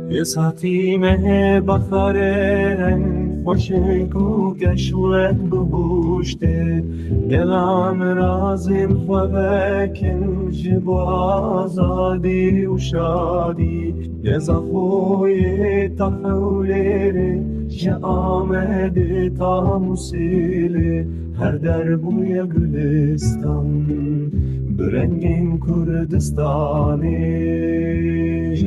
يساتيمه بخارن خوشگو گشوت ببوشته دلم رازم خوبکن جب آزادی و شادی یزخوی تحولیره که آمده تا موسیله هر در بوی گلستان برنگین کردستانی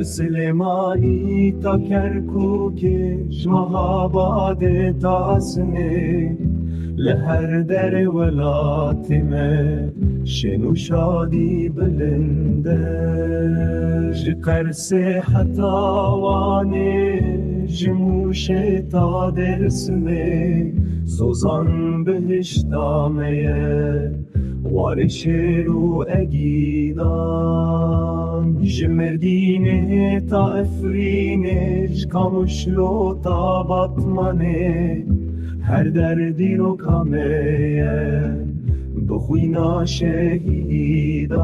سلیمانی تا کرکوکش مهاباد تاسنه لهر در ولاتمه شنو شادی بلنده قرص حتاوانه جموش تا درسمه سوزان بهشتامه وارشرو اگیدان جمردینه تا افرینش کامشلو تا بطمانه هر دردی رو کامه بخوینا شهیدان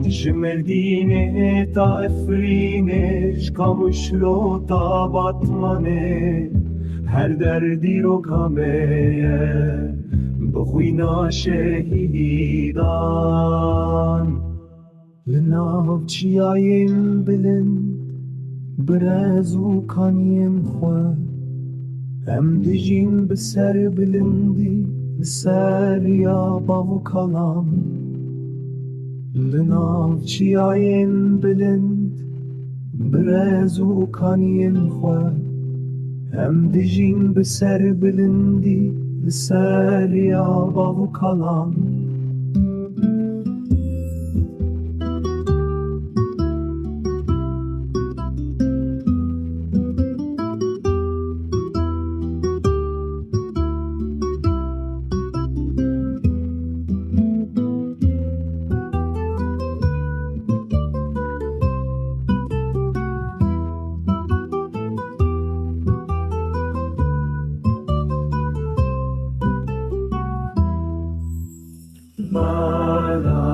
جمردینه تا افرینش کامشلو تا بطمانه هر دردی رو کامه بخوینا شهیدان لناو چیایم بلند برازو کانیم خواه هم دجین بسر بلندی بسر یا باو کلام لناو چیایم بلند برازو کانیم خواه هم دجین بسر بلندی لسر یا باو کلام Mala